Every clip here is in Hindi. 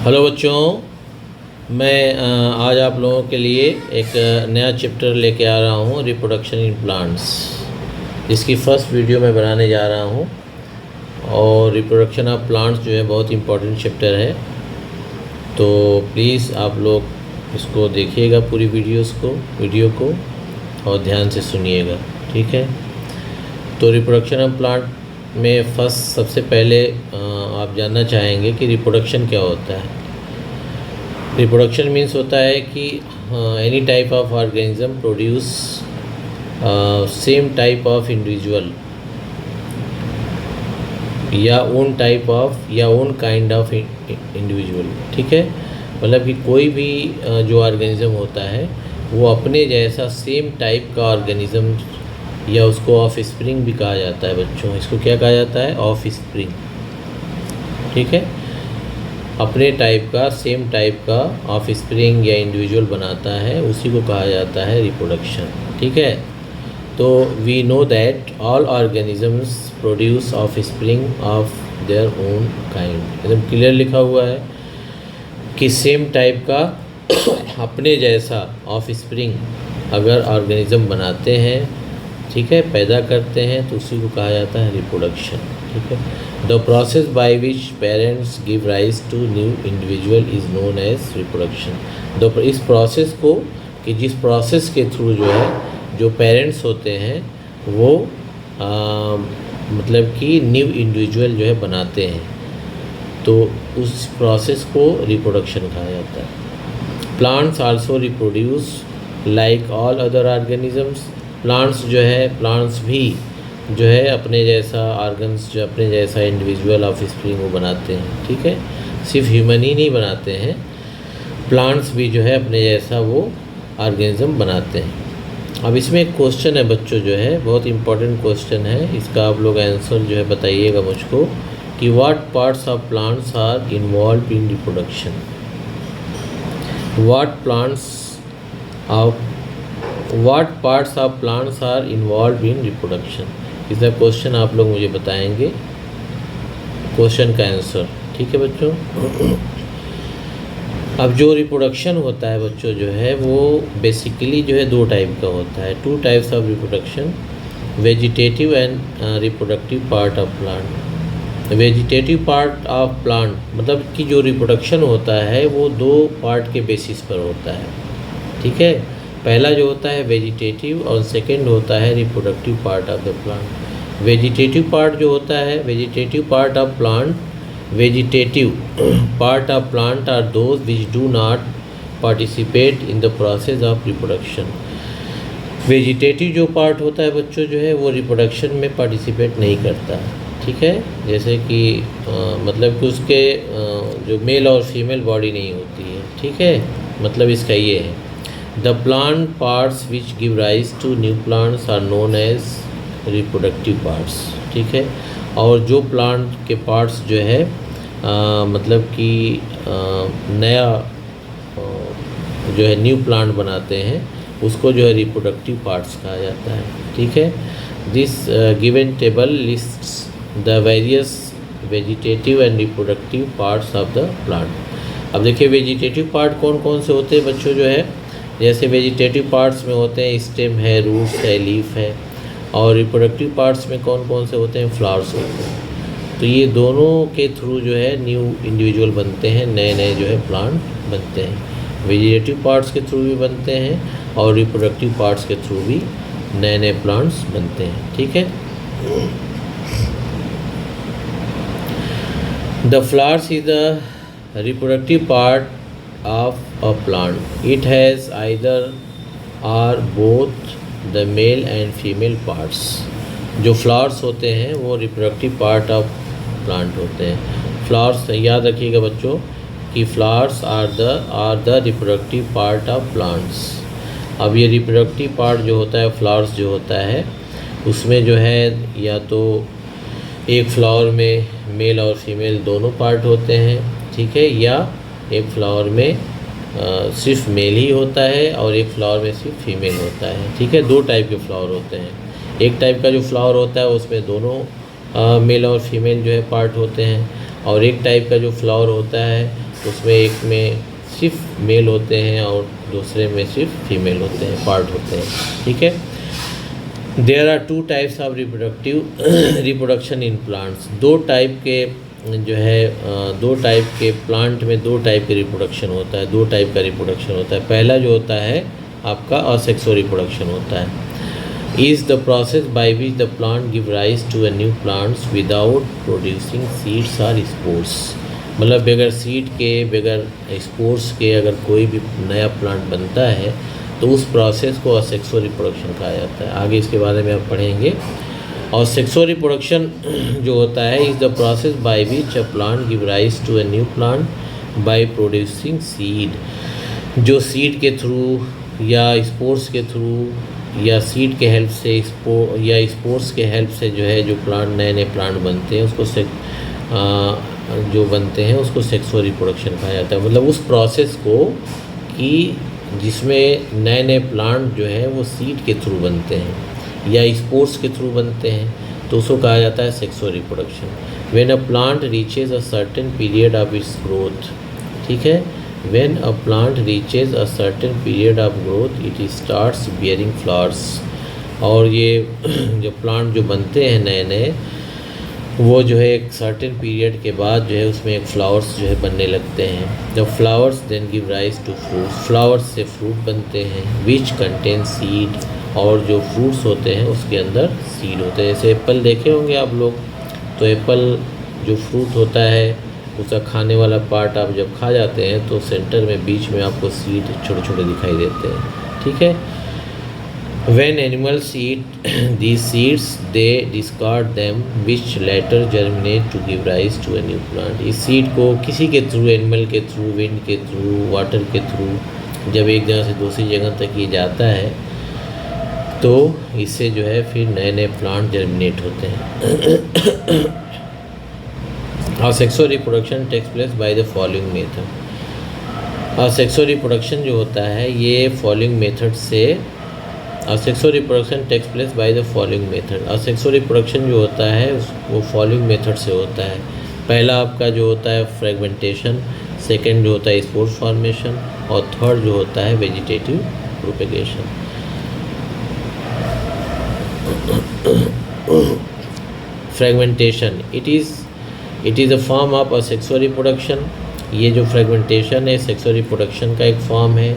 हेलो बच्चों, मैं आज आप लोगों के लिए एक नया चैप्टर लेके आ रहा हूँ, रिप्रोडक्शन इन प्लांट्स। इसकी फ़र्स्ट वीडियो मैं बनाने जा रहा हूँ और रिप्रोडक्शन ऑफ प्लांट्स जो है बहुत इम्पोर्टेंट चैप्टर है। तो प्लीज़ आप लोग इसको देखिएगा, पूरी वीडियो को और ध्यान से सुनिएगा, ठीक है। तो रिप्रोडक्शन ऑफ प्लांट में फर्स्ट सबसे पहले आप जानना चाहेंगे कि रिप्रोडक्शन क्या होता है। रिप्रोडक्शन मीन्स होता है कि any type of organism produce same type of individual या ओन काइंड ऑफ इंडिविजुअल, ठीक है। मतलब कि कोई भी जो ऑर्गेनिज्म होता है वो अपने जैसा सेम टाइप का ऑर्गेनिज्म, या उसको ऑफ स्प्रिंग भी कहा जाता है बच्चों। इसको क्या कहा जाता है? ऑफ स्प्रिंग, ठीक है। अपने टाइप का, सेम टाइप का ऑफ स्प्रिंग या इंडिविजुअल बनाता है, उसी को कहा जाता है रिप्रोडक्शन, ठीक है। तो we know that all organisms produce offspring of their own kind. एकदम क्लियर लिखा हुआ है कि सेम टाइप का अपने जैसा ऑफ स्प्रिंग अगर ऑर्गेनिज्म बनाते हैं, ठीक है, पैदा करते हैं, तो उसी को कहा जाता है रिप्रोडक्शन, ठीक है। The process by which parents give rise to new individual is known as reproduction. इस प्रोसेस को, कि जिस प्रोसेस के थ्रू जो है जो पेरेंट्स होते हैं वो मतलब कि न्यू इंडिविजुअल जो है बनाते हैं, तो उस प्रोसेस को रिप्रोडक्शन कहा जाता है। Plants also reproduce like all other organisms. Plants भी जो है अपने जैसा ऑर्गन्स, जो अपने जैसा इंडिविजुअल ऑफ स्प्रिंग वो बनाते हैं, ठीक है। सिर्फ ह्यूमन ही नहीं बनाते हैं, प्लांट्स भी जो है अपने जैसा वो ऑर्गेनिज्म बनाते हैं। अब इसमें एक क्वेश्चन है बच्चों, जो है बहुत इंपॉर्टेंट क्वेश्चन है, इसका आप लोग आंसर जो है बताइएगा मुझको कि what parts of plants are involve in reproduction. What parts of plants are involved in reproduction? इसका क्वेश्चन आप लोग मुझे बताएंगे, क्वेश्चन का आंसर, ठीक है बच्चों। अब जो रिप्रोडक्शन होता है बच्चों जो है वो बेसिकली जो है दो टाइप का होता है, to types of reproduction, vegetative and reproductive part of plant. Vegetative part of plant मतलब कि जो रिप्रोडक्शन होता है वो दो पार्ट के बेसिस पर होता है, ठीक है। पहला जो होता है वेजिटेटिव और सेकंड होता है reproductive part of the plant. Vegetative part जो होता है, vegetative part of plant are those which do not participate in the process of reproduction. Vegetative जो पार्ट होता है बच्चों जो है वो रिप्रोडक्शन में पार्टिसिपेट नहीं करता, ठीक है। जैसे कि मतलब कि उसके जो मेल और फीमेल बॉडी नहीं होती है, ठीक है। मतलब इसका ये है, the plant parts which give rise to new plants are known as reproductive parts, ठीक है। और जो प्लांट के पार्ट्स जो है मतलब कि नया जो है न्यू प्लांट बनाते हैं, उसको जो है रिप्रोडक्टिव पार्ट्स कहा जाता है, ठीक है। This given table lists the various vegetative and reproductive parts of the plant. अब देखिए वेजिटेटिव पार्ट कौन कौन से होते हैं बच्चों जो है, जैसे वेजिटेटिव पार्ट्स में होते हैं स्टेम है, रूट्स है, लीफ है, और रिप्रोडक्टिव पार्ट्स में कौन कौन से होते हैं? फ्लावर्स होते हैं। तो ये दोनों के थ्रू जो है न्यू इंडिविजुअल बनते हैं, नए नए जो है प्लांट बनते हैं। वेजिटेटिव पार्ट्स के थ्रू भी बनते हैं और रिप्रोडक्टिव पार्ट्स के थ्रू भी नए नए प्लांट्स बनते हैं, ठीक है। The flowers is the reproductive part of a plant. It has either or both the male and female parts. जो फ्लावर्स होते हैं वो रिप्रोडक्टिव पार्ट ऑफ प्लांट होते हैं। फ्लावर्स याद रखिएगा बच्चों कि flowers are the reproductive part of plants. अब ये रिप्रोडक्टिव पार्ट जो होता है, फ्लावर्स जो होता है, उसमें जो है या तो एक फ्लावर में मेल और फीमेल दोनों पार्ट होते हैं, ठीक है, या एक फ्लावर में सिर्फ मेल ही होता है और एक फ्लावर में सिर्फ फीमेल होता है, ठीक है। दो टाइप के फ्लावर होते हैं। एक टाइप का जो फ्लावर होता है उसमें दोनों मेल और फीमेल जो है पार्ट होते हैं, और एक टाइप का जो फ्लावर होता है उसमें एक में सिर्फ मेल होते हैं और दूसरे में सिर्फ फीमेल होते हैं, पार्ट होते हैं, ठीक है। There are two types of reproduction in plants. दो टाइप के प्लांट में दो टाइप के रिप्रोडक्शन होता है, दो टाइप का रिप्रोडक्शन होता है। पहला जो होता है आपका असेक्सुअल रिप्रोडक्शन होता है। Is the process by which the plant give rise to a new plants without producing seeds और स्पोर्स। मतलब बगैर सीड के, बगैर स्पोर्स के अगर कोई भी नया प्लांट बनता है तो उस प्रोसेस को असेक्सुअल रिप्रोडक्शन कहा जाता है। आगे इसके बारे में आप पढ़ेंगे। और सेक्सुअल रिप्रोडक्शन जो होता है is the process by which a plant give rise to a new plant by producing seed. जो सीड के थ्रू या स्पोर्स के थ्रू या सीड के हेल्प से या स्पोर्स के हेल्प से जो है जो प्लांट नए नए प्लांट बनते हैं उसको उसको सेक्सुअल रिप्रोडक्शन कहा जाता है। मतलब उस प्रोसेस को कि जिसमें नए नए प्लांट जो है वो सीड के थ्रू बनते हैं या स्पोर्स के थ्रू बनते हैं तो उसको कहा जाता है sexual reproduction. When a plant reaches a certain period of its growth, ठीक है, when a plant reaches a certain period of growth it starts bearing flowers. और ये जो प्लांट जो बनते हैं नए नए वो जो है एक सर्टेन पीरियड के बाद जो है उसमें एक फ्लावर्स जो है बनने लगते हैं। The flowers then give rise to fruits. Flowers से फ्रूट बनते हैं विच कंटेन सीड। और जो फ्रूट्स होते हैं उसके अंदर सीड होते हैं। जैसे एप्पल देखे होंगे आप लोग, तो एप्पल जो फ्रूट होता है उसका खाने वाला पार्ट आप जब खा जाते हैं तो सेंटर में बीच में आपको सीड छोटे छोटे दिखाई देते हैं, ठीक है। When animals eat these seeds, they discard them, which later germinate to give rise to a new plant. इस सीड को किसी के थ्रू, एनिमल के थ्रू, विंड के थ्रू, वाटर के थ्रू जब एक जगह से दूसरी जगह तक ये जाता है तो इससे जो है फिर नए नए प्लांट जर्मिनेट होते हैं। और sexual reproduction takes place by the following method. और सेक्सुअल रिप्रोडक्शन जो होता है ये फॉलोइंग मेथड से asexual reproduction takes place by the following method. Asexual reproduction जो होता है वो फॉलोइंग मेथड से होता है। पहला आपका जो होता है फ्रेगमेंटेशन, सेकंड जो होता है स्पोर फॉर्मेशन और थर्ड जो होता है vegetative propagation. Fragmentation it is a form of asexual reproduction. ये जो फ्रेगमेंटेशन है सेक्सुअल रिप्रोडक्शन का एक फॉर्म है।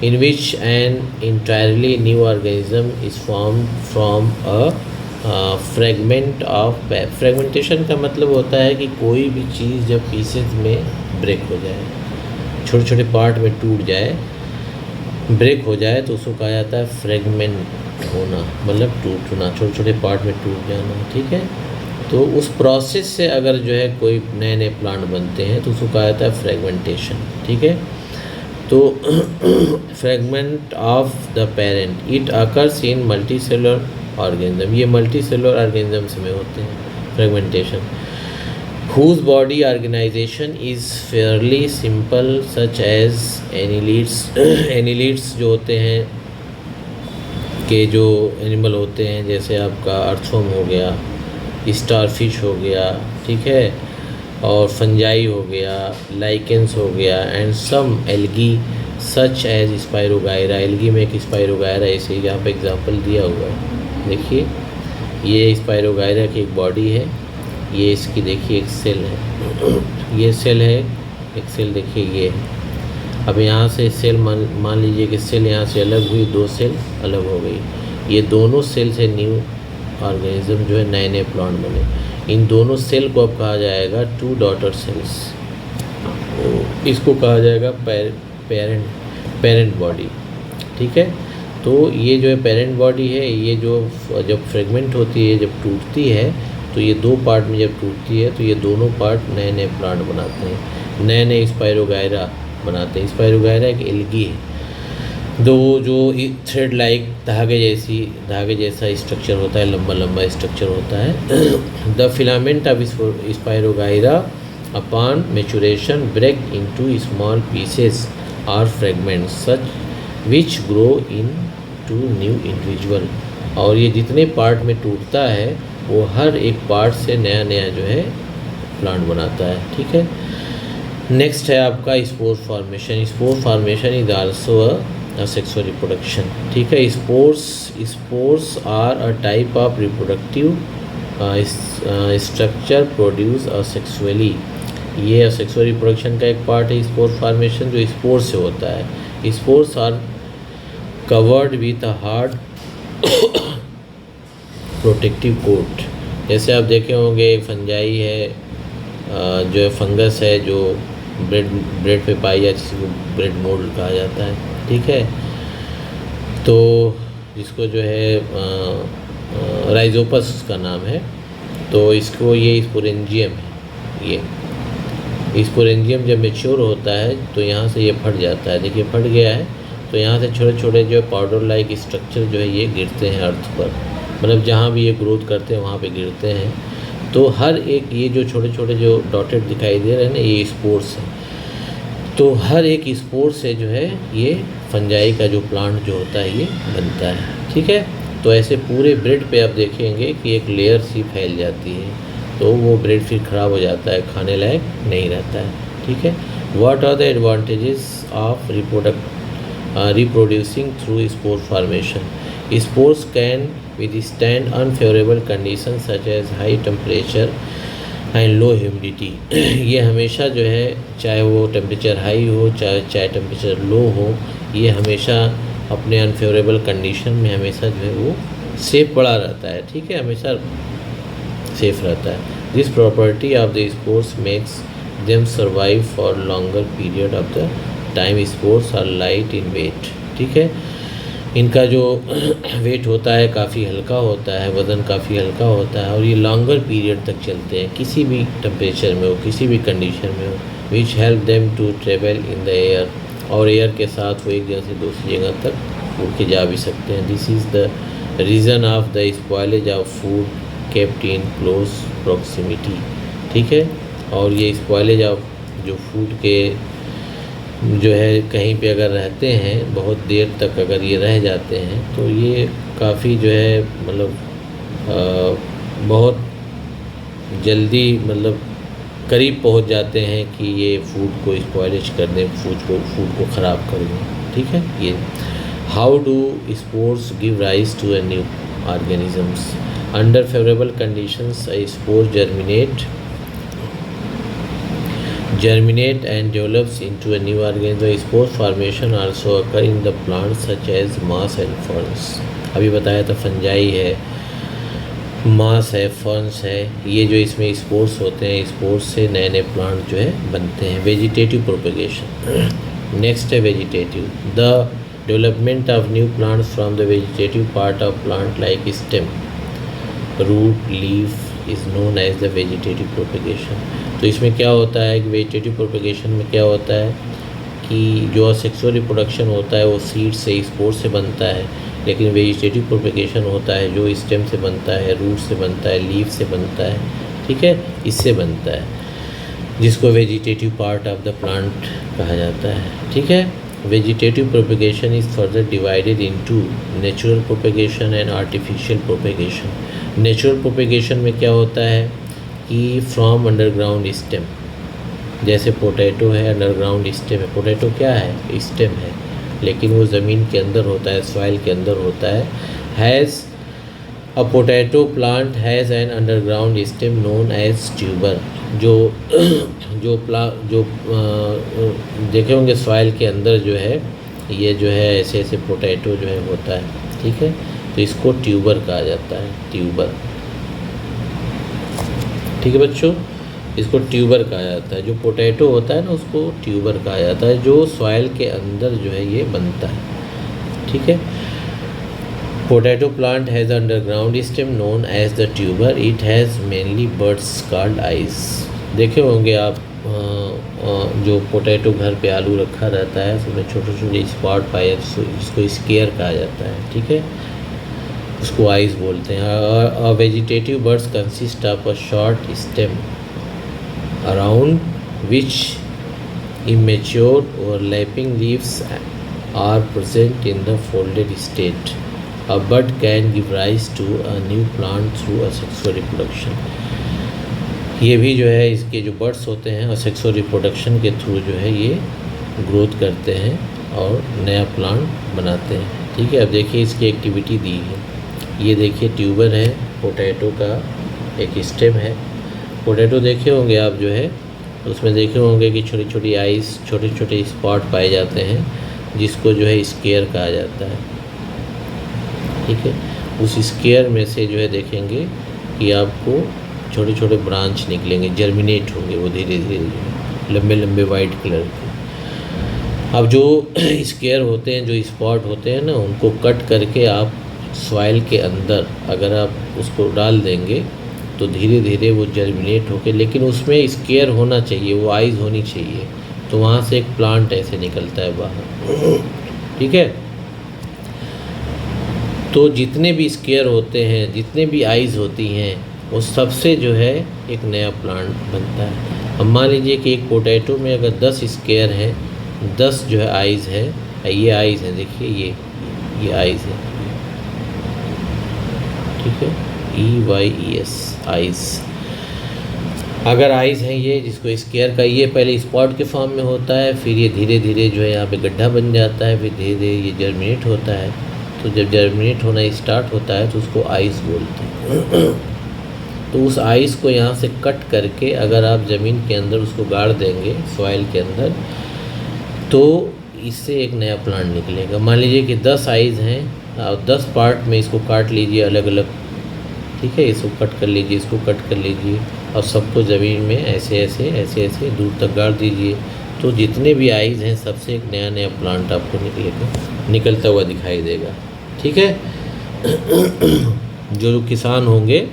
in which an entirely new organism is formed from a fragment of fragmentation का मतलब होता है कि कोई भी चीज़ जब पीसेस में ब्रेक हो जाए, छोटे छोटे पार्ट में टूट जाए, ब्रेक हो जाए तो उसको कहा जाता है फ्रेगमेंट होना, मतलब टूटना, छोटे छोटे पार्ट में टूट जाना, ठीक है। तो उस प्रोसेस से अगर जो है कोई नए नए प्लांट बनते हैं तो उसको कहा जाता है फ्रेगमेंटेशन, ठीक है। तो fragment of the parent it occurs in multi cellular organism. ये मल्टी सेलुलर ऑर्गेनिजम्स में होते हैं fragmentation. Whose body organisation is fairly simple such as annelids. Annelids जो होते हैं के जो एनिमल होते हैं जैसे आपका अर्थवर्म हो गया, स्टारफिश हो गया, ठीक है, और फंजाई हो गया, लाइकेंस हो गया and some algae such as spirogyra. Algae में एक स्पायरोगायरा ऐसे यहाँ पे एग्जांपल दिया हुआ है, देखिए ये स्पायरोगायरा की एक बॉडी है, ये इसकी देखिए एक सेल है, ये सेल है, एक सेल देखिए ये है। अब यहाँ से सेल मान लीजिए कि सेल यहाँ से अलग हुई, दो सेल अलग हो गई, ये दोनों सेल से न्यू ऑर्गेनिज्म जो है नए नए प्लांट बने। इन दोनों सेल को अब कहा जाएगा टू डॉटर सेल्स, इसको कहा जाएगा पेरेंट बॉडी, ठीक है। तो ये जो है पेरेंट बॉडी है, ये जो जब फ्रेगमेंट होती है, जब टूटती है तो ये दो पार्ट में जब टूटती है तो ये दोनों पार्ट नए नए प्लांट बनाते हैं, नए नए स्पायरोगायरा बनाते हैं। स्पायरोगायरा एक एल्गी है, दो जो थ्रेड लाइक धागे जैसा स्ट्रक्चर होता है, लंबा लंबा स्ट्रक्चर होता है। The filament of spirogyra upon maturation break into small pieces और fragments such which grow in to new individual. और ये जितने पार्ट में टूटता है वो हर एक पार्ट से नया नया जो है प्लांट बनाता है, ठीक है। नेक्स्ट है आपका spore formation. Spore formation is also a sexual reproduction. ठीक है, spores are a type of reproductive structure produce asexually. ये असेक्सुअल रिप्रोडक्शन का एक पार्ट है स्पोर फॉर्मेशन, जो स्पोर से होता है। Spores are covered with a hard protective coat. जैसे आप देखे होंगे फंजाई है, जो है फंगस है जो ब्रेड पे पाई जाती है, जिसको ब्रेड मोल्ड कहा जाता है। ठीक है, तो जिसको जो है राइजोपस उसका नाम है। तो इसको ये स्पोरेंजियम है। ये स्पोरेंजियम जब मेच्योर होता है तो यहाँ से ये फट जाता है। देखिए फट गया है, तो यहाँ से छोटे छोटे जो पाउडर लाइक स्ट्रक्चर जो है ये गिरते हैं अर्थ पर, मतलब जहाँ भी ये ग्रोथ करते हैं वहाँ पे गिरते हैं। तो हर एक ये जो छोटे छोटे जो डॉटेड दिखाई दे रहे हैं ना, ये स्पोर्स हैं। तो हर एक स्पोर से जो है ये फंजाई का जो प्लांट जो होता है ये बनता है। ठीक है, तो ऐसे पूरे ब्रेड पे आप देखेंगे कि एक लेयर सी फैल जाती है, तो वो ब्रेड फिर ख़राब हो जाता है, खाने लायक नहीं रहता है। ठीक है, what are the advantages of reproducing through spore formation? Spores can withstand unfavorable conditions such as high temperature and low humidity। ये हमेशा जो है, चाहे वो टेम्परेचर हाई हो चाहे टेम्परेचर लो हो, ये हमेशा अपने अनफेवरेबल कंडीशन में हमेशा जो है वो सेफ पड़ा रहता है। ठीक है, हमेशा सेफ रहता है। This property of the spores makes them survive for longer period of the time. Spores are light in weight. ठीक है, इनका जो वेट होता है काफ़ी हल्का होता है, वज़न काफ़ी हल्का होता है, और ये लॉन्गर पीरियड तक चलते हैं किसी भी टेम्परेचर में हो, किसी भी कंडीशन में हो। Which help them to travel in the air, और एयर के साथ वो एक जगह से दूसरी जगह तक उड़ के जा भी सकते हैं। This is the reason of the spoilage of food kept in close proximity. ठीक है, और ये स्पॉयलेज ऑफ जो फूड के जो है कहीं पे अगर रहते हैं बहुत देर तक, अगर ये रह जाते हैं तो ये काफ़ी जो है मतलब बहुत जल्दी मतलब करीब पहुंच जाते हैं कि ये फूड को स्पॉयलिश कर दें, फूड को ख़राब कर दें। ठीक है, ये how do spores give rise to a new organisms? Under favourable conditions spore germinate and develops into a new organism. Spore formation also occur in the plants such as moss and ferns। अभी बताया था फंजाई है, मास है, फर्न्स है, ये जो इसमें स्पोर्स होते हैं, स्पोर्स से नए नए प्लांट जो है बनते हैं। Vegetative propagation. नेक्स्ट है vegetative. The development of new plants from the vegetative part of plant like stem, root, leaf is known as the vegetative propagation. तो इसमें क्या होता है कि वेजिटेटिव प्रोपेगेशन में क्या होता है कि जो असेक्सुअल रिप्रोडक्शन होता है वो सीड से, स्पोर से बनता है, लेकिन वेजिटेटिव प्रोपेगेशन होता है जो स्टेम से बनता है, रूट से बनता है, लीफ से बनता है। ठीक है, इससे बनता है, जिसको vegetative part of the plant कहा जाता है। ठीक है, vegetative propagation is further divided into natural propagation and artificial propagation. Natural propagation में क्या होता है कि फ्रॉम अंडरग्राउंड स्टेम, जैसे पोटैटो है अंडरग्राउंड स्टेम है। पोटैटो क्या है? स्टेम है, लेकिन वो ज़मीन के अंदर होता है, सॉइल के अंदर होता है। Has a potato plant has an underground stem known as tuber. जो देखे होंगे सॉइल के अंदर जो है ये जो है ऐसे ऐसे पोटैटो जो है होता है। ठीक है, तो इसको ट्यूबर कहा जाता है, ट्यूबर। ठीक है बच्चों, इसको ट्यूबर कहा जाता है। जो पोटैटो होता है ना उसको ट्यूबर कहा जाता है, जो सॉइल के अंदर जो है ये बनता है। ठीक है, potato plant has underground stem known as the tuber. It has mainly buds called eyes. देखे होंगे आप जो पोटैटो घर पे आलू रखा रहता है उसमें छोटे छोटे स्पॉट पाए, जिसको स्केयर कहा जाता है। ठीक है, उसको आइज बोलते हैं। Vegetative birds consist of a short stem around which immature overlapping leaves are present in the folded state. A bud can give rise to a new plant through asexual reproduction। ये भी जो है इसके जो बर्ड्स होते हैं और सेक्सुअल रिप्रोडक्शन के थ्रू जो है ये ग्रोथ करते हैं और नया प्लांट बनाते हैं। ठीक है, अब देखिए इसकी एक्टिविटी दी है। ये देखिए ट्यूबर है पोटैटो का, एक स्टेम है। पोटैटो देखे होंगे आप जो है, उसमें देखे होंगे कि छोटी छोटी आइस, छोटे छोटे स्पॉट पाए जाते हैं, जिसको जो है स्केयर कहा जाता है। ठीक है, उस स्केयर में से जो है देखेंगे कि आपको छोटे छोटे ब्रांच निकलेंगे, जर्मिनेट होंगे वो धीरे धीरे, लंबे लंबे वाइट कलर के। अब जो स्केयर होते हैं, जो स्पॉट होते हैं ना, उनको कट करके आप सॉइल के अंदर अगर आप उसको डाल देंगे तो धीरे धीरे वो जर्मिनेट होके, लेकिन उसमें स्केयर होना चाहिए, वो आइज़ होनी चाहिए, तो वहाँ से एक प्लांट ऐसे निकलता है बाहर। ठीक है, तो जितने भी स्केयर होते हैं, जितने भी आइज़ होती हैं, वो सबसे जो है एक नया प्लांट बनता है। अब मान लीजिए कि एक पोटैटो में अगर 10 स्केयर हैं, 10 जो है आइज़ है, ये आइज़ है, देखिए ये आइज़ है। ठीक है, EYES आइज़। अगर आइज़ है ये, जिसको स्केयर का, ये पहले स्पॉट के फॉर्म में होता है, फिर ये धीरे धीरे जो है यहाँ पे गड्ढा बन जाता है, फिर धीरे धीरे ये जर्मिनेट होता है। तो जब जर्मिनेट होना स्टार्ट होता है तो उसको आइज़ बोलते हैं। तो उस आइस को यहाँ से कट करके अगर आप ज़मीन के अंदर उसको गाड़ देंगे, सॉइल के अंदर, तो इससे एक नया प्लांट निकलेगा। मान लीजिए कि 10 आइज़ हैं और 10 पार्ट में इसको काट लीजिए अलग अलग। ठीक है, इसको कट कर लीजिए, इसको कट कर लीजिए और सबको ज़मीन में ऐसे ऐसे ऐसे ऐसे दूर तक गाड़ दीजिए। तो जितने भी आइज़ हैं सबसे एक नया नया प्लांट आपको निकलता हुआ दिखाई देगा। ठीक है, जो किसान होंगे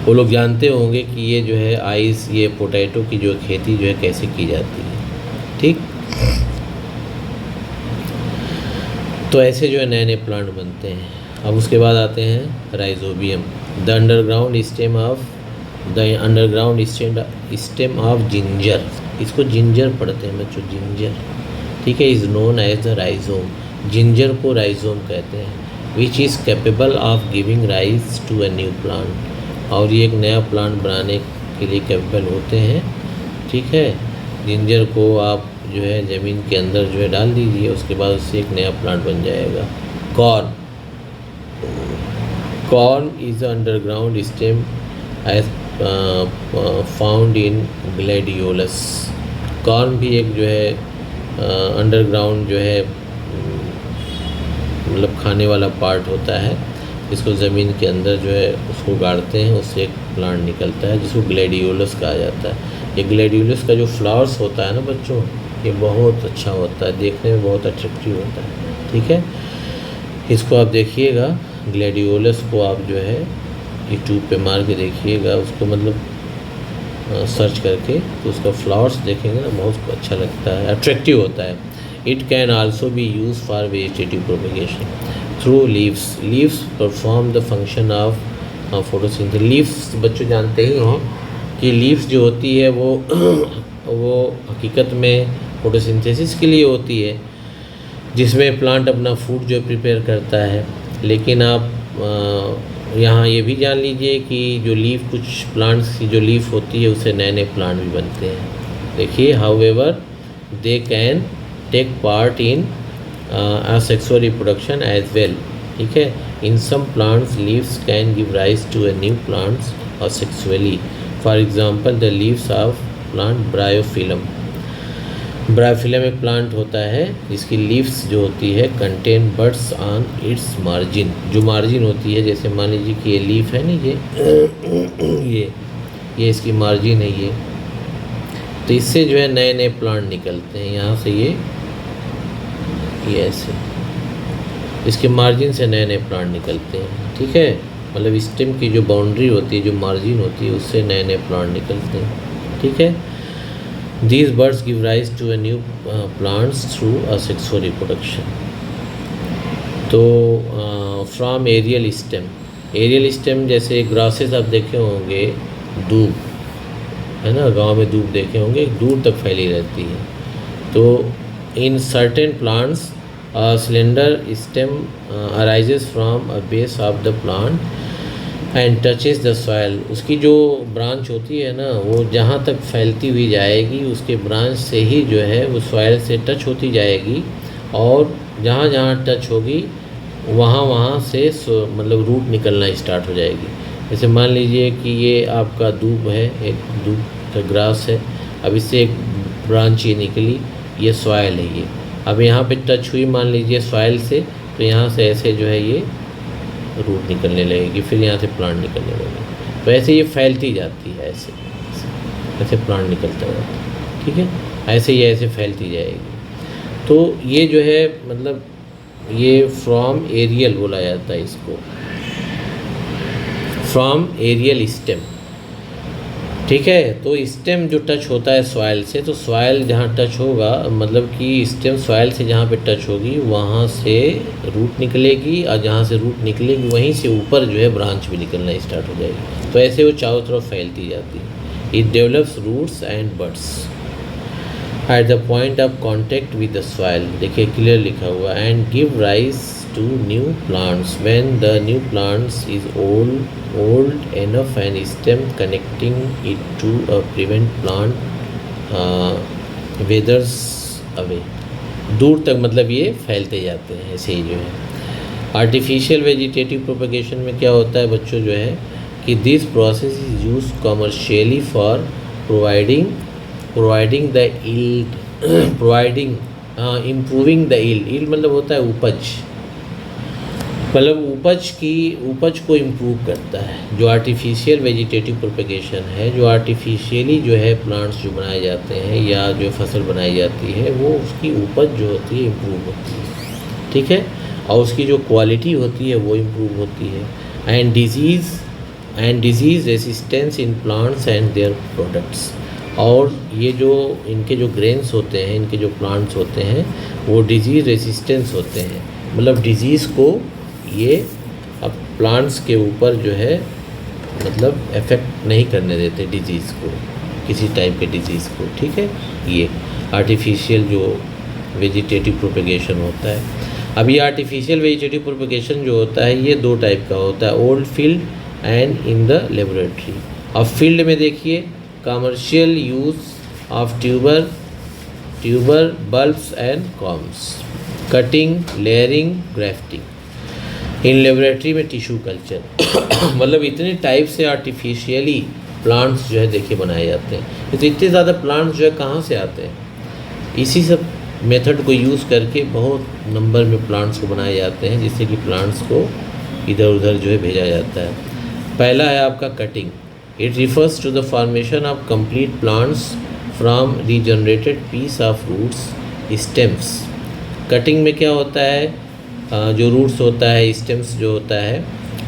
वो लोग जानते होंगे कि ये जो है आइस, ये पोटैटो की जो खेती जो है कैसे की जाती है। ठीक, तो ऐसे जो है नए नए प्लांट बनते हैं। अब उसके बाद आते हैं rhizobium, the underground stem of ginger. इसको जिंजर पढ़ते हैं बच्चों, जिंजर। ठीक है, is known as the rhizome. Ginger को राइजोम कहते हैं, which is capable of giving rise to a new plant. और ये एक नया प्लांट बनाने के लिए कैपेबल होते हैं। ठीक है, जिंजर को आप जो है ज़मीन के अंदर जो है डाल दीजिए, उसके बाद उससे एक नया प्लांट बन जाएगा। Corm is underground stem as found in gladiolus. Corm भी एक जो है अंडरग्राउंड जो है मतलब खाने वाला पार्ट होता है, इसको ज़मीन के अंदर जो है उसको गाड़ते हैं, उससे एक प्लांट निकलता है जिसको ग्लैडियोलस कहा जाता है। ये ग्लैडियोलस का जो फ्लावर्स होता है ना बच्चों, ये बहुत अच्छा होता है, देखने में बहुत अट्रैक्टिव होता है। ठीक है, इसको आप देखिएगा, ग्लैडियोलस को आप जो है यूट्यूब पे मार के देखिएगा, उसको मतलब सर्च करके, तो उसका फ्लावर्स देखेंगे ना, बहुत अच्छा लगता है, अट्रैक्टिव होता है। It can also be use for vegetative propagation through leaves. Leaves perform the function of photosynthesis. Leaves बच्चों जानते ही हैं कि लीव्स जो होती है वो हकीकत में फोटोसिंथेसिस के लिए होती है, जिसमें प्लांट अपना फूड जो प्रिपेयर करता है। लेकिन आप यहाँ ये भी जान लीजिए कि जो लीफ, कुछ प्लांट्स की जो लीफ होती है उससे नए नए प्लांट भी बनते हैं। देखिए, however they can take part in asexual reproduction as well. ठीक है, in some plants leaves can give rise to a new plants asexually. For example, the leaves of plant Bryophyllum. Bryophyllum एक प्लांट होता है जिसकी लीव्स जो होती है contain buds on it's margin. जो मार्जिन होती है, जैसे मान लीजिए कि ये लीफ है ना, ये इसकी मार्जिन है ये, तो इससे जो है नए नए प्लांट निकलते हैं। यहाँ से ये ऐसे इसके मार्जिन से नए नए प्लांट निकलते हैं। ठीक है, मतलब स्टेम की जो बाउंड्री होती है, जो मार्जिन होती है, उससे नए नए प्लांट निकलते हैं। ठीक है, these buds give rise to a new plants through asexual reproduction. तो फ्रॉम एरियल स्टेम, जैसे ग्रासेस आप देखे होंगे, दूब है ना, गांव में दूब देखे होंगे, दूर तक फैली रहती है। तो in certain plants slender stem arises from a base of the plant and touches the soil, उसकी जो ब्रांच होती है ना वो जहाँ तक फैलती हुई जाएगी उसके ब्रांच से ही जो है वो सॉइल से टच होती जाएगी, और जहाँ जहाँ टच होगी वहाँ वहाँ से मतलब रूट निकलना स्टार्ट हो जाएगी। जैसे मान लीजिए कि ये आपका दूब है, एक दूब का ग्रास है, अब इससे एक ब्रांच ये निकली, ये सॉइल है ये, अब यहाँ पे टच हुई मान लीजिए सॉइल से, तो यहाँ से ऐसे जो है ये रूट निकलने लगेगी, फिर यहाँ से प्लांट निकलने लगेगी। तो ऐसे ये फैलती जाती है, ऐसे ऐसे प्लांट निकलता जाता है, ठीक है, ऐसे ही ऐसे फैलती जाएगी। तो ये जो है मतलब ये फ्रॉम एरियल बोला जाता है इसको, फ्रॉम एरियल स्टेम, ठीक है। तो स्टेम जो टच होता है सॉइल से, तो सॉइल जहाँ टच होगा मतलब कि स्टेम सॉइल से जहाँ पे टच होगी वहाँ से रूट निकलेगी, और जहाँ से रूट निकलेगी वहीं से ऊपर जो है ब्रांच भी निकलना स्टार्ट हो जाएगी। तो ऐसे वो चारों तरफ फैलती जाती है। It develops roots and buds at the point of contact with the soil, देखिए क्लियर लिखा हुआ, and give rise to new plants when the new plants is old enough and stem connecting it to a prevent plant withers away, दूर तक मतलब ये फैलते जाते हैं ऐसे ही जो है। आर्टिफिशियल वेजिटेटिव प्रोपगेशन में क्या होता है बच्चों जो है कि this process is use commercially for providing the yield providing improving the yield मतलब होता है उपज, मतलब उपज को इम्प्रूव करता है। जो आर्टिफिशियल वेजिटेटिव प्रोपगेशन है, जो आर्टिफिशियली जो है प्लांट्स जो बनाए जाते हैं या जो फसल बनाई जाती है वो उसकी उपज जो होती है इम्प्रूव होती है, ठीक है, और उसकी जो क्वालिटी होती है वो इम्प्रूव होती है। And disease resistance in plants and their products, और ये जो इनके जो ग्रेन्स होते हैं, इनके जो प्लांट्स होते हैं वो डिजीज़ रेसिस्टेंस होते हैं, मतलब डिजीज़ को ये अब प्लांट्स के ऊपर जो है मतलब इफ़ेक्ट नहीं करने देते डिजीज़ को, किसी टाइप के डिजीज़ को, ठीक है। ये आर्टिफिशियल जो वेजिटेटिव प्रोपगेशन होता है। अब ये आर्टिफिशियल वेजिटेटिव प्रोपगेशन जो होता है ये दो टाइप का होता है, old field and in the laboratory. अब फील्ड में देखिए commercial use of tuber bulbs and corms, cutting, layering, grafting. In laboratory में टिश्यू कल्चर मतलब इतने टाइप से आर्टिफिशियली प्लांट्स जो है देखिए बनाए जाते हैं। तो इतने ज़्यादा प्लांट्स जो है कहाँ से आते हैं, इसी सब मेथड को यूज़ करके बहुत नंबर में प्लांट्स को बनाए जाते हैं, जिससे कि प्लांट्स को इधर उधर जो है भेजा जाता है। पहला है आपका cutting, it refers to the formation of complete plants from regenerated piece of roots stems. Cutting में क्या होता है, जो रूट्स होता है, स्टेम्स जो होता है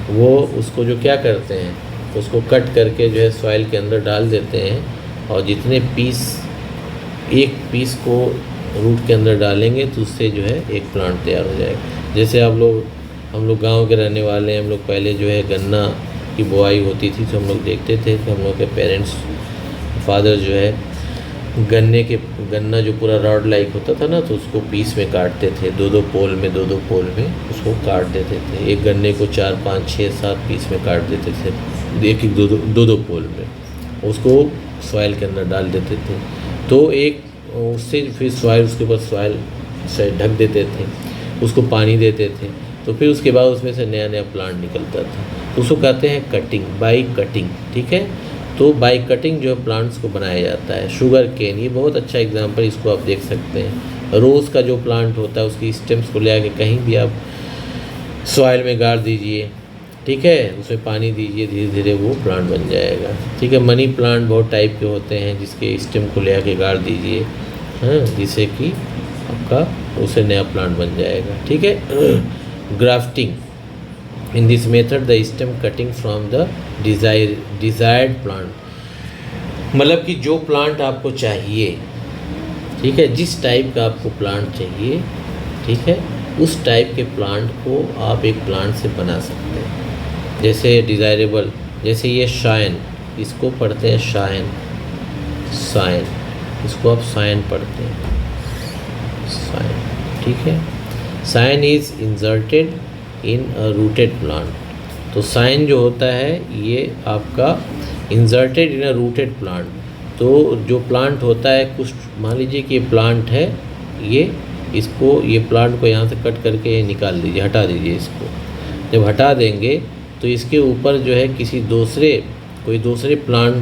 वो उसको जो क्या करते हैं उसको कट करके जो है सॉइल के अंदर डाल देते हैं, और जितने पीस एक पीस को रूट के अंदर डालेंगे तो उससे जो है एक प्लांट तैयार हो जाएगा। जैसे हम लोग गांव के रहने वाले हैं, हम लोग पहले जो है गन्ना की बुआई होती थी तो हम लोग देखते थे कि हम लोग के पेरेंट्स फादर जो है गन्ना जो पूरा रॉड लाइक होता था ना तो उसको पीस में काटते थे, दो पोल में उसको काट देते थे। एक गन्ने को 4, 5, 6, 7 पीस में काट देते थे, एक दो पोल में, उसको सॉइल के अंदर डाल देते थे। तो एक उससे फिर सॉइल, उसके बाद सॉइल से ढक देते थे, उसको पानी देते थे, तो फिर उसके बाद उसमें से नया नया प्लांट निकलता था। तो उसको कहते हैं कटिंग, बाई कटिंग, ठीक है। तो बाई कटिंग जो है प्लांट्स को बनाया जाता है। शुगर केन, ये बहुत अच्छा एग्जांपल, इसको आप देख सकते हैं। रोज़ का जो प्लांट होता है उसकी स्टेम्स को ले आके कहीं भी आप सॉइल में गाड़ दीजिए, ठीक है, उसमें पानी दीजिए, धीरे धीरे वो प्लांट बन जाएगा, ठीक है। मनी प्लांट बहुत टाइप के होते हैं जिसके स्टेम को ले आके गाड़ दीजिए, हाँ, जिससे कि आपका उससे नया प्लांट बन जाएगा, ठीक है। Grafting, in this method the stem cutting from the desired plant, मतलब कि जो प्लांट आपको चाहिए, ठीक है, जिस टाइप का आपको प्लांट चाहिए, ठीक है, उस टाइप के प्लांट को आप एक प्लांट से बना सकते हैं। जैसे डिज़ायरेबल, जैसे ये शाइन, इसको पढ़ते हैं शाइन, इसको आप साइन पढ़ते हैं, साइन, ठीक है। Scion is inserted in a rooted plant, तो साइन जो होता है ये आपका inserted in a rooted plant. तो जो प्लांट होता है, कुछ मान लीजिए कि ये प्लांट है, ये प्लांट को यहाँ से कट करके निकाल दीजिए, हटा दीजिए इसको। जब हटा देंगे तो इसके ऊपर जो है कोई दूसरे प्लांट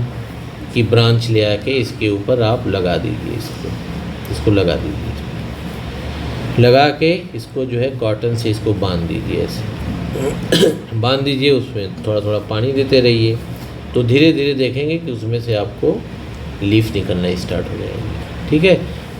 की ब्रांच ले आके इसके ऊपर आप लगा दीजिए, इसको लगा दीजिए। लगा के इसको जो है कॉटन से इसको बांध दीजिए, ऐसे बांध दीजिए। उसमें थोड़ा थोड़ा पानी देते रहिए, तो धीरे धीरे देखेंगे कि उसमें से आपको लीफ निकलना स्टार्ट हो जाएगी। ठीक है,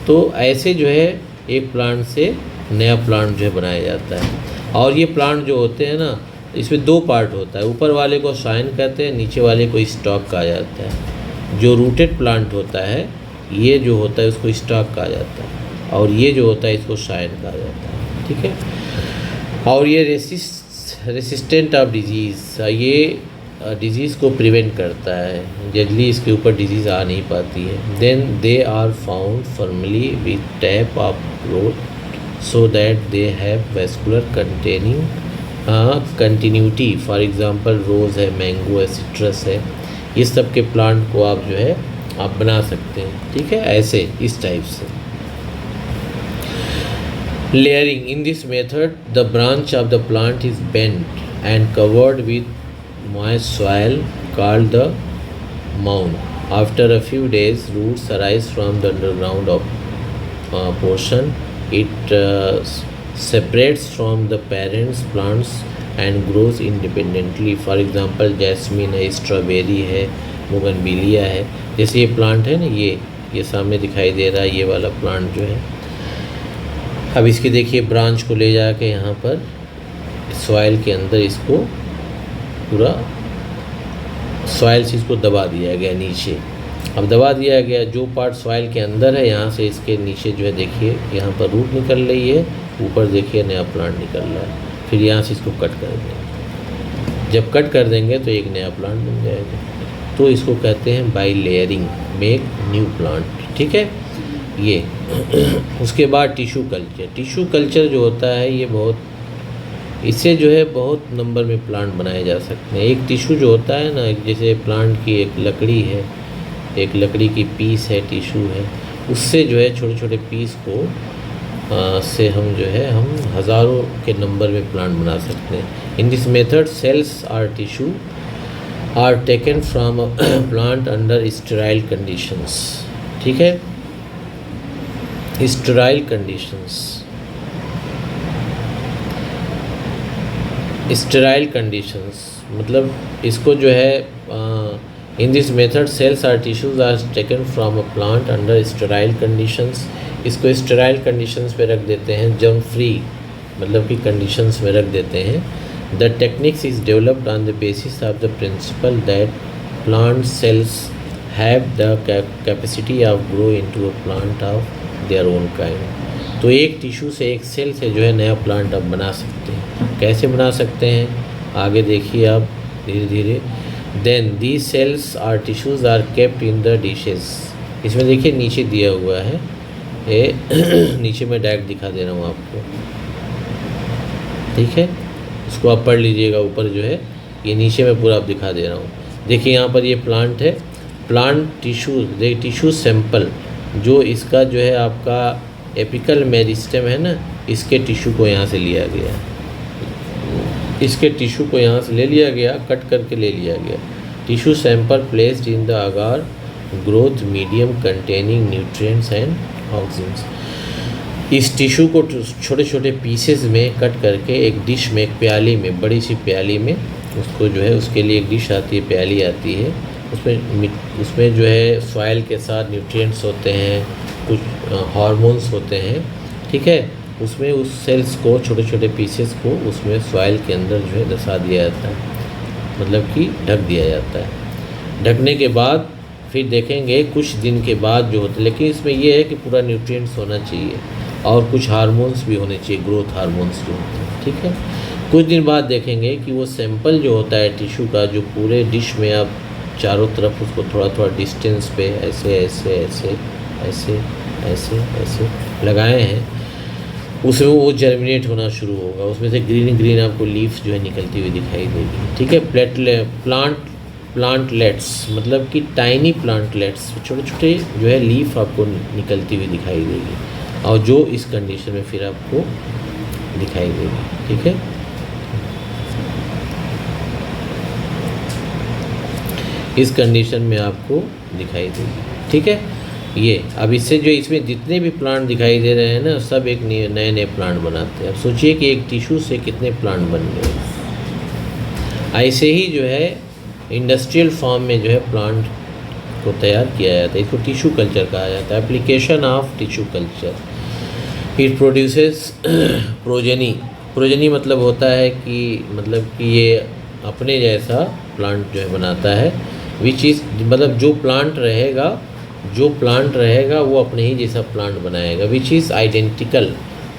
तो ऐसे जो है एक प्लांट से नया प्लांट जो है बनाया जाता है। और ये प्लांट जो होते हैं ना, इसमें 2 पार्ट होता है, ऊपर वाले को साइन कहते हैं, नीचे वाले को स्टॉक कहा जाता है। जो रूटेड प्लांट होता है, ये जो होता है उसको स्टॉक कहा जाता है, और ये जो होता है इसको साइन कहा जाता है। ठीक है, और ये रेसिस्टेंट ऑफ डिजीज़, ये डिजीज़ को प्रिवेंट करता है, जल्दी इसके ऊपर डिजीज़ आ नहीं पाती है। Then they are found firmly with tap of root so that they have vascular containing continuity. For example rose है, मैंगो है, सिट्रस है, ये सब के प्लांट को आप जो है आप बना सकते हैं। ठीक है, ऐसे इस टाइप से। Layering, in this method the branch of the plant is bent and covered with moist soil called the mound. After a few days, roots arise from the underground portion. It separates from the parent plants and grows independently. For example, jasmine है, स्ट्रॉबेरी है, बोगनविलिया है। जैसे ये प्लांट है ना, ये सामने दिखाई दे रहा है, ये वाला प्लांट जो है। अब इसकी देखिए ब्रांच को ले जाके यहाँ पर सॉइल के अंदर इसको पूरा सॉइल से इसको दबा दिया गया नीचे। अब दबा दिया गया, जो पार्ट सॉइल के अंदर है, यहाँ से इसके नीचे जो है देखिए यहाँ पर रूट निकल रही है, ऊपर देखिए नया प्लांट निकल रहा है। फिर यहाँ से इसको कट कर देंगे। जब कट कर देंगे तो एक नया प्लांट बन जाएगा। तो इसको कहते हैं by layering make new plant. ठीक है, ये उसके बाद टिश्यू कल्चर जो होता है, ये इससे जो है बहुत नंबर में प्लांट बनाए जा सकते हैं। एक टिश्यू जो होता है ना, जैसे प्लांट की एक लकड़ी है, एक लकड़ी की पीस है, टिश्यू है, उससे जो है छोटे छोटे पीस को से हम जो है हम हज़ारों के नंबर में प्लांट बना सकते हैं। In this method cells or tissue are taken from a plant under sterile conditions. ठीक है, स्टेराइल कंडीशंस मतलब इसको जो है in this method cells or tissues are taken from a plant under sterile conditions. इसको स्टेराइल कंडीशंस पे रख देते हैं, जर्म फ्री मतलब कि कंडीशंस में रख देते हैं। The techniques is developed on the basis of the principal that plant cells have the capacity of grow into a plant of their own kind. तो एक टिश्यू से, एक सेल से जो है नया प्लांट आप बना सकते हैं। कैसे बना सकते हैं आगे देखिए आप धीरे धीरे। Then the cells or tissues are kept in the dishes. इसमें देखिए नीचे दिया हुआ है, ये नीचे में डायरेक्ट दिखा दे रहा हूँ आपको। ठीक है, इसको आप पढ़ लीजिएगा, ऊपर जो है ये नीचे में पूरा आप दिखा दे रहा हूँ। देखिए यहाँ पर ये प्लांट है, प्लांट टिश्यू सैंपल जो इसका जो है आपका एपिकल मेरिस्टेम है ना, इसके टिश्यू को यहाँ से लिया गया, इसके टिश्यू को यहाँ से ले लिया गया, कट करके ले लिया गया। Tissue sample placed in the agar growth medium containing nutrients and oxygens. इस टिश्यू को छोटे छोटे पीसेस में कट करके एक डिश में, एक प्याली में, बड़ी सी प्याली में उसको जो है, उसके लिए एक डिश आती है, प्याली आती है, उसमें जो है सॉइल के साथ न्यूट्रिएंट्स होते हैं, कुछ हार्मोन्स होते हैं। ठीक है, उसमें उस सेल्स को, छोटे छोटे पीसेस को उसमें सॉइल के अंदर जो है दसा दिया जाता है, मतलब कि ढक दिया जाता है। ढकने के बाद फिर देखेंगे कुछ दिन के बाद जो होता है, लेकिन इसमें यह है कि पूरा न्यूट्रिएंट्स होना चाहिए और कुछ हार्मोन्स भी होने चाहिए, ग्रोथ हार्मोन्स जो होते हैं। ठीक है, कुछ दिन बाद देखेंगे कि वो सैंपल जो होता है टिश्यू का, जो पूरे डिश में आप चारों तरफ उसको थोड़ा थोड़ा डिस्टेंस पे ऐसे ऐसे ऐसे ऐसे ऐसे ऐसे लगाए हैं, उसमें वो जर्मिनेट होना शुरू होगा, उसमें से ग्रीन ग्रीन आपको लीफ जो है निकलती हुई दिखाई देगी। ठीक है। प्लांटलेट्स मतलब कि टाइनी प्लांटलेट्स, छोटे छोटे जो है लीफ आपको निकलती हुई दिखाई देगी, और जो इस कंडीशन में फिर आपको दिखाई देगी। ठीक है। इस कंडीशन में आपको दिखाई देगी। ठीक है। ये अब इससे जो इसमें जितने भी प्लांट दिखाई दे रहे हैं ना, सब एक नए नए प्लांट बनाते हैं। अब सोचिए कि एक टिश्यू से कितने प्लांट बन गए। ऐसे ही जो है इंडस्ट्रियल फॉर्म में जो है प्लांट को तैयार किया जाता है, इसको टिश्यू कल्चर कहा जाता है। Application of tissue culture, it produces progeny मतलब होता है कि ये अपने जैसा प्लांट जो है बनाता है, विच इज़ मतलब जो प्लांट रहेगा वो अपने ही जैसा प्लांट बनाएगा, which is identical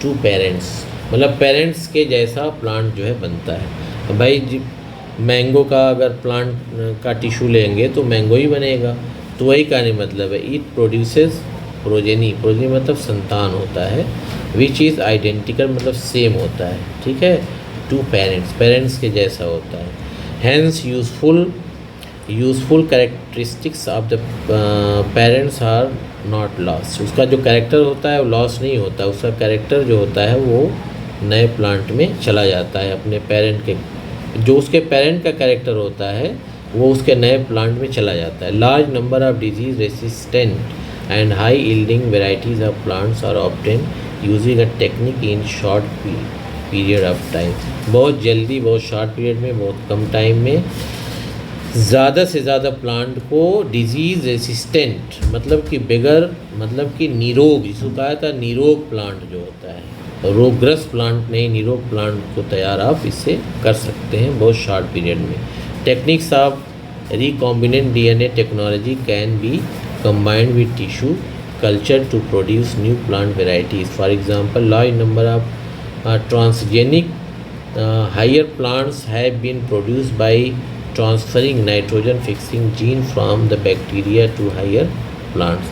to parents, मतलब पेरेंट्स के जैसा प्लांट जो है बनता है। भाई मैंगो का अगर प्लांट का टिश्यू लेंगे तो मैंगो ही बनेगा, तो वही कहने मतलब है इट प्रोड्यूसेस प्रोजेनी मतलब संतान होता है, विच इज़ आइडेंटिकल मतलब सेम होता है। ठीक है। टू पेरेंट्स के जैसा होता है। Hence useful characteristics of the parents are not lost, उसका जो कैरेक्टर होता है वो लॉस नहीं होता, उसका कैरेक्टर जो होता है वो नए प्लांट में चला जाता है। अपने पेरेंट के जो उसके पेरेंट का कैरेक्टर होता है वो उसके नए प्लांट में चला जाता है। Large number of disease resistant and high yielding varieties of plants are obtain using a technique in short period of time, बहुत जल्दी, बहुत शॉर्ट पीरियड में, बहुत कम टाइम में ज़्यादा से ज़्यादा प्लांट को डिजीज़ रेसिस्टेंट मतलब कि निरोग, जिसको कहा था निरोग प्लांट जो होता है, रोगग्रस्त प्लांट नहीं, निरोग प्लांट को तैयार आप इससे कर सकते हैं बहुत शॉर्ट पीरियड में। Techniques of recombinant DNA technology can be combined with tissue culture to produce new plant varieties. For example, large number of transgenic higher plants have been produced by transferring nitrogen fixing gene from the bacteria to higher plants.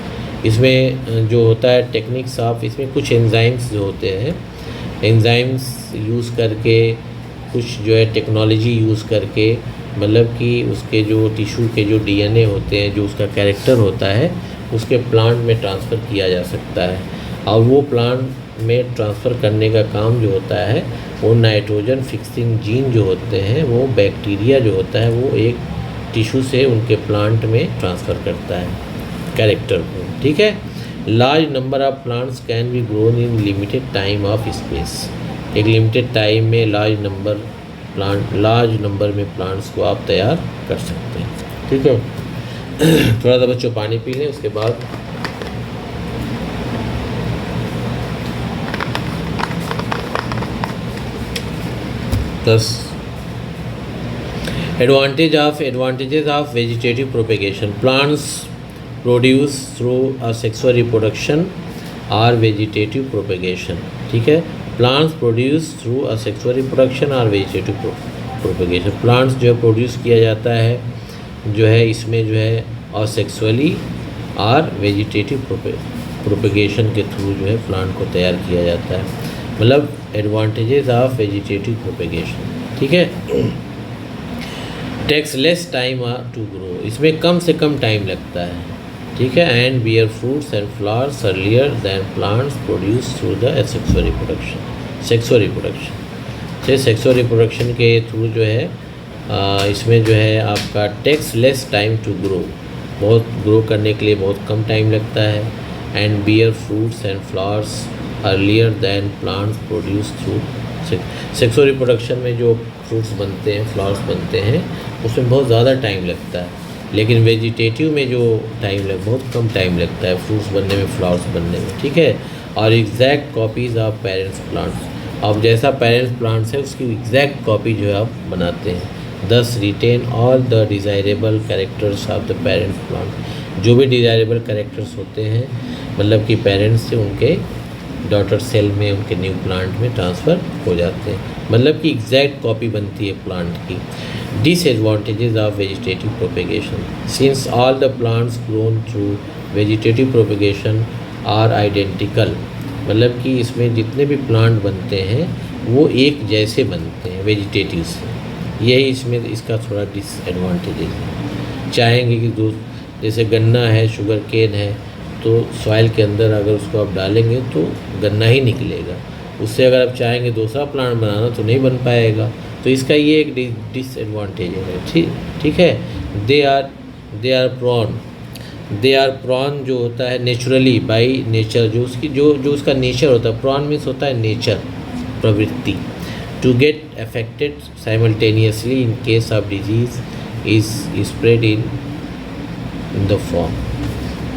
इसमें जो होता है टेक्निक्स ऑफ, इसमें कुछ एंजाइम्स जो होते हैं, एंजाइम्स यूज़ करके, कुछ जो है टेक्नोलॉजी यूज़ करके, मतलब कि उसके जो टिश्यू के जो डीएनए होते हैं, जो उसका कैरेक्टर होता है, उसके प्लांट में ट्रांसफ़र किया जा सकता है। और वो प्लांट में ट्रांसफ़र करने का काम जो होता है वो नाइट्रोजन फिक्सिंग जीन जो होते हैं, वो बैक्टीरिया जो होता है वो एक टिश्यू से उनके प्लांट में ट्रांसफ़र करता है कैरेक्टर को। ठीक है। Large number of plants can be grown in limited time of space, एक लिमिटेड टाइम में लार्ज नंबर में प्लांट्स को आप तैयार कर सकते हैं। ठीक है। थोड़ा सा बच्चों पानी पी लें, उसके बाद advantages of vegetative propagation. Plants produce through a sexual reproduction और वेजिटेटिव प्रोपेगेशन। ठीक है। Plants produce through a sexual reproduction और वेजिटेटिव प्रोपेगेशन। प्लांट्स जो है प्रोड्यूस किया जाता है जो है इसमें जो है और सेक्सुअली और वेजिटेटिव प्रोपेगेशन के थ्रू जो है प्लांट को तैयार किया जाता है, मतलब एडवांटेजेस ऑफ वेजिटेटिव प्रोपेगेशन। ठीक है। Takes less time to grow, इसमें कम से कम टाइम लगता है। ठीक है। And bear fruits and flowers earlier than plants produce through the sexual reproduction के थ्रू जो है इसमें जो है आपका takes less time to grow, बहुत ग्रो करने के लिए बहुत कम टाइम लगता है। And bear fruits and flowers earlier than plants produce through sexual reproduction में जो फ्रूट्स बनते हैं, फ्लावर्स बनते हैं, उसमें बहुत ज़्यादा टाइम लगता है, लेकिन वेजिटेटिव में जो बहुत कम टाइम लगता है फ्रूट्स बनने में, फ्लावर्स बनने में। ठीक है। और exact copies of parents plants, अब जैसा पेरेंट्स प्लांट्स है उसकी एग्जैक्ट कॉपी जो है आप बनाते हैं। Thus retain all the desirable characters of the parents plant, जो भी डिज़ायरेबल कैरेक्टर्स होते हैं मतलब कि पेरेंट्स से उनके डॉटर सेल में, उनके न्यू प्लांट में ट्रांसफ़र हो जाते हैं, मतलब कि एग्जैक्ट कॉपी बनती है प्लांट की। Disadvantages of vegetative propagation, since all the plants grown through vegetative propagation are identical मतलब कि इसमें जितने भी प्लांट बनते हैं वो एक जैसे बनते हैं वेजिटेटिव से। यही इसमें इसका थोड़ा डिसएडवांटेज है। चाहेंगे कि जैसे गन्ना है, शुगर केन है, तो सॉइल के अंदर अगर उसको आप डालेंगे तो गन्ना ही निकलेगा। उससे अगर आप चाहेंगे दूसरा प्लांट बनाना तो नहीं बन पाएगा। तो इसका ये एक डिसएडवांटेज है। ठीक है। दे आर प्रॉन जो होता है नेचुरली बाई नेचर, जो उसका नेचर होता है। प्रॉन मीन्स होता है नेचर, प्रवृत्ति। To get affected simultaneously in case of disease is spread in the form.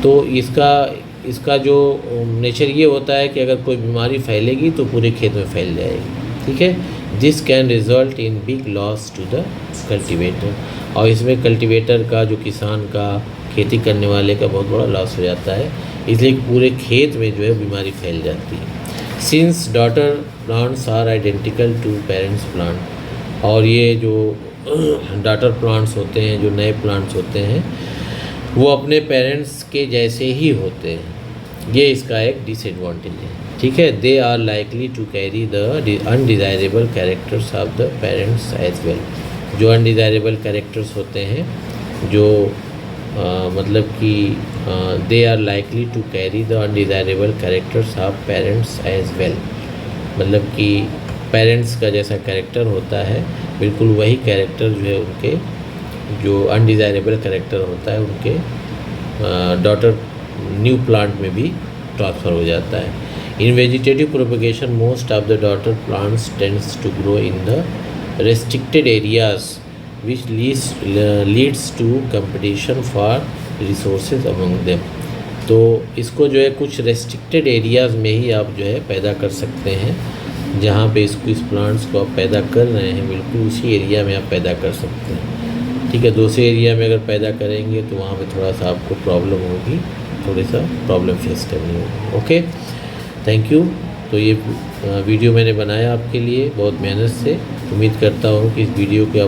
तो इसका जो नेचर ये होता है कि अगर कोई बीमारी फैलेगी तो पूरे खेत में फैल जाएगी। ठीक है। This can result in big loss to the cultivator. और इसमें कल्टिवेटर का, जो किसान का, खेती करने वाले का बहुत बड़ा लॉस हो जाता है। इसलिए पूरे खेत में जो है बीमारी फैल जाती है। Since daughter plants are identical to parents plant, और ये जो डॉटर प्लांट्स होते हैं, जो नए प्लांट्स होते हैं, वो अपने पेरेंट्स के जैसे ही होते हैं। ये इसका एक डिसएडवांटेज है। ठीक है। They are likely to carry the undesirable characters of the parents as well. जो अनडिज़ायरेबल कैरेक्टर्स होते हैं, जो मतलब कि they are likely to carry the undesirable characters of parents as well. मतलब कि पेरेंट्स का जैसा कैरेक्टर होता है, बिल्कुल वही कैरेक्टर जो है उनके, जो अनडिज़ायरेबल कैरेक्टर होता है उनके डॉटर न्यू प्लांट में भी ट्रांसफ़र हो जाता है। In vegetative propagation most of the daughter plants tends to grow in the restricted areas which leads to competition for resources among them। तो इसको जो है कुछ रेस्ट्रिक्टेड एरियाज़ में ही आप जो है पैदा कर सकते हैं। जहाँ पे इस प्लांट्स को आप पैदा कर रहे हैं, बिल्कुल उसी एरिया में आप पैदा कर सकते हैं। ठीक है। दूसरे एरिया में अगर पैदा करेंगे तो वहाँ पे थोड़ा सा आपको प्रॉब्लम होगी, थोड़ी सा प्रॉब्लम फेस करनी होगी। Okay, thank you. तो ये वीडियो मैंने बनाया आपके लिए बहुत मेहनत से। उम्मीद करता हूँ कि इस वीडियो को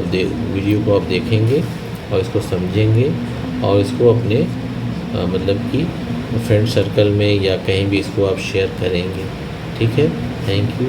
आप देखेंगे और इसको समझेंगे और इसको अपने मतलब कि फ्रेंड सर्कल में या कहीं भी इसको आप शेयर करेंगे। ठीक है। Thank you.